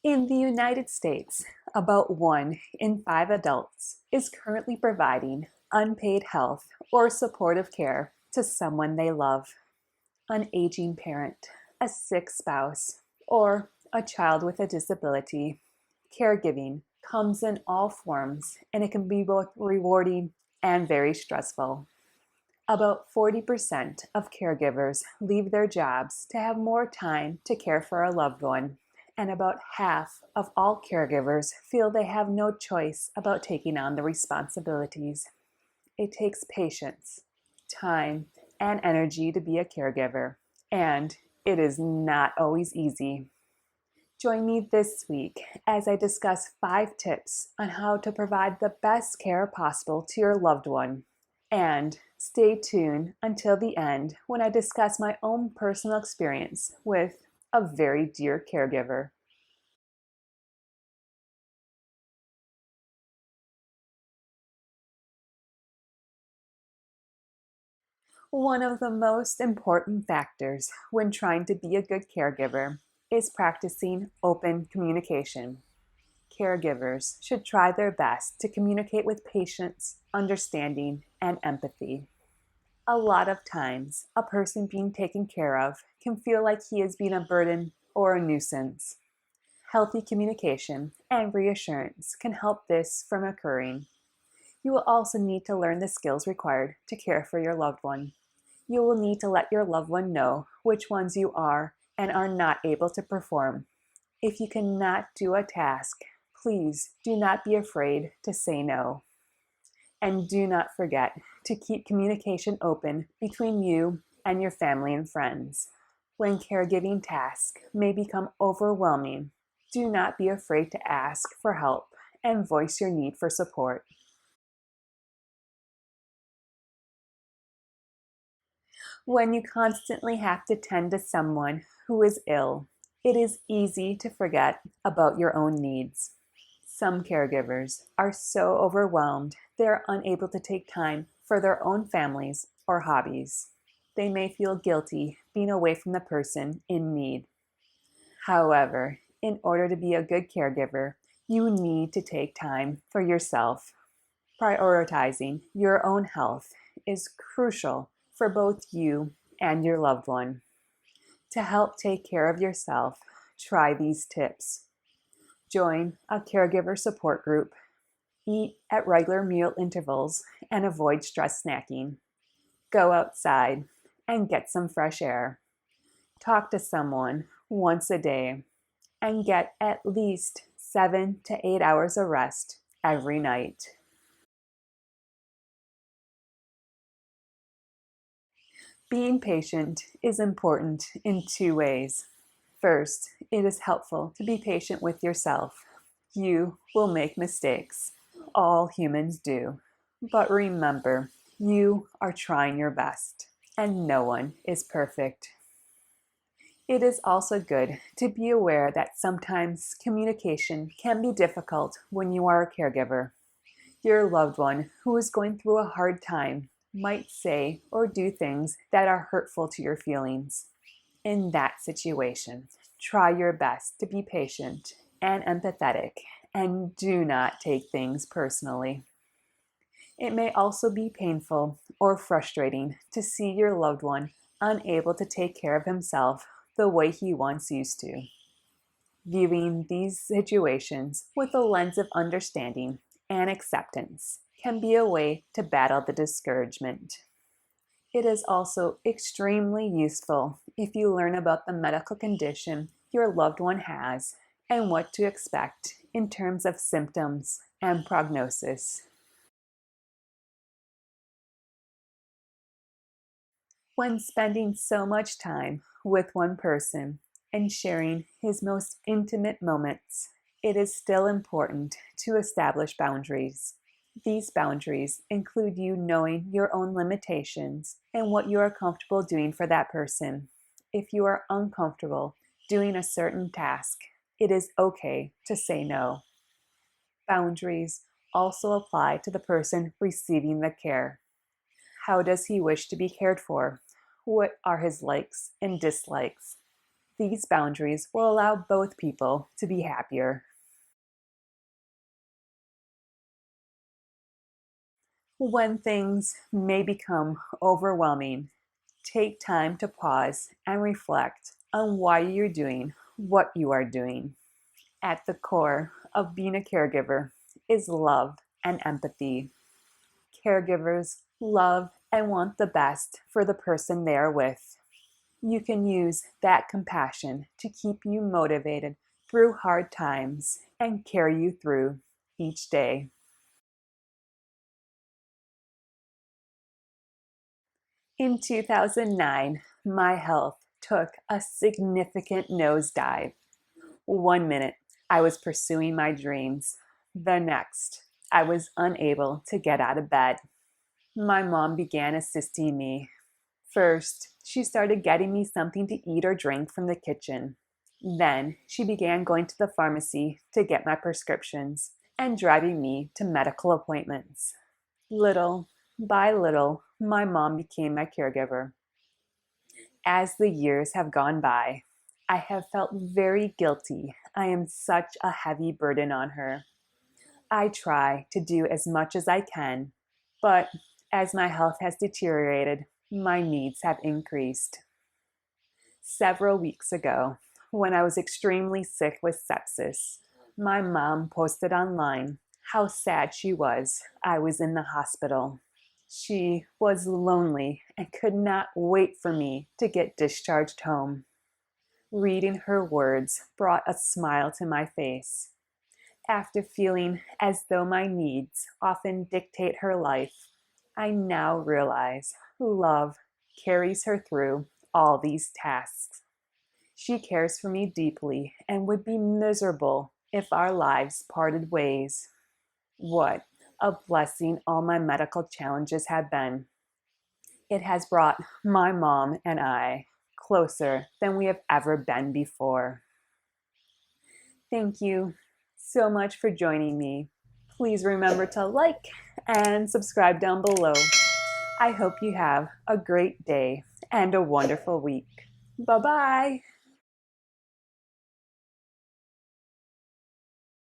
In the United States, about 1 in 5 adults is currently providing unpaid health or supportive care to someone they love. An aging parent, a sick spouse, or a child with a disability. Caregiving comes in all forms and it can be both rewarding and very stressful. About 40% of caregivers leave their jobs to have more time to care for a loved one, and about half of all caregivers feel they have no choice about taking on the responsibilities. It takes patience, time, and energy to be a caregiver, and it is not always easy. Join me this week as I discuss 5 tips on how to provide the best care possible to your loved one. And stay tuned until the end when I discuss my own personal experience with a very dear caregiver. One of the most important factors when trying to be a good caregiver is practicing open communication. Caregivers should try their best to communicate with patience, understanding, and empathy. A lot of times, a person being taken care of can feel like he is being a burden or a nuisance. Healthy communication and reassurance can help this from occurring. You will also need to learn the skills required to care for your loved one. You will need to let your loved one know which ones you are and are not able to perform. If you cannot do a task, please do not be afraid to say no. And do not forget to keep communication open between you and your family and friends. When caregiving tasks may become overwhelming, do not be afraid to ask for help and voice your need for support. When you constantly have to tend to someone who is ill, it is easy to forget about your own needs. Some caregivers are so overwhelmed they are unable to take time for their own families or hobbies. They may feel guilty being away from the person in need. However, in order to be a good caregiver, you need to take time for yourself. Prioritizing your own health is crucial for both you and your loved one. To help take care of yourself, try these tips. Join a caregiver support group. Eat at regular meal intervals and avoid stress snacking. Go outside and get some fresh air. Talk to someone once a day and get at least 7 to 8 hours of rest every night. Being patient is important in 2 ways. First, it is helpful to be patient with yourself. You will make mistakes. All humans do. But remember, you are trying your best, and no one is perfect. It is also good to be aware that sometimes communication can be difficult when you are a caregiver. Your loved one who is going through a hard time might say or do things that are hurtful to your feelings. In that situation, try your best to be patient and empathetic and do not take things personally. It may also be painful or frustrating to see your loved one unable to take care of himself the way he once used to. Viewing these situations with a lens of understanding and acceptance can be a way to battle the discouragement. It is also extremely useful if you learn about the medical condition your loved one has and what to expect in terms of symptoms and prognosis. When spending so much time with one person and sharing his most intimate moments, it is still important to establish boundaries. These boundaries include you knowing your own limitations and what you are comfortable doing for that person. If you are uncomfortable doing a certain task, it is okay to say no. Boundaries also apply to the person receiving the care. How does he wish to be cared for? What are his likes and dislikes? These boundaries will allow both people to be happier. When things may become overwhelming, take time to pause and reflect on why you're doing what you are doing. At the core of being a caregiver is love and empathy. Caregivers love and want the best for the person they are with. You can use that compassion to keep you motivated through hard times and carry you through each day. In 2009, my health took a significant nosedive. One minute, I was pursuing my dreams. The next, I was unable to get out of bed. My mom began assisting me. First, she started getting me something to eat or drink from the kitchen. Then, she began going to the pharmacy to get my prescriptions and driving me to medical appointments. Little by little, my mom became my caregiver. As the years have gone by, I have felt very guilty. I am such a heavy burden on her. I try to do as much as I can, but as my health has deteriorated, my needs have increased. Several weeks ago, when I was extremely sick with sepsis, my mom posted online how sad she was I was in the hospital. She was lonely and could not wait for me to get discharged home. Reading her words brought a smile to my face. After feeling as though my needs often dictate her life, I now realize love carries her through all these tasks. She cares for me deeply and would be miserable if our lives parted ways. What a blessing all my medical challenges have been. It has brought my mom and I closer than we have ever been before. Thank you so much for joining me. Please remember to like and subscribe down below. I hope you have a great day and a wonderful week. Bye-bye.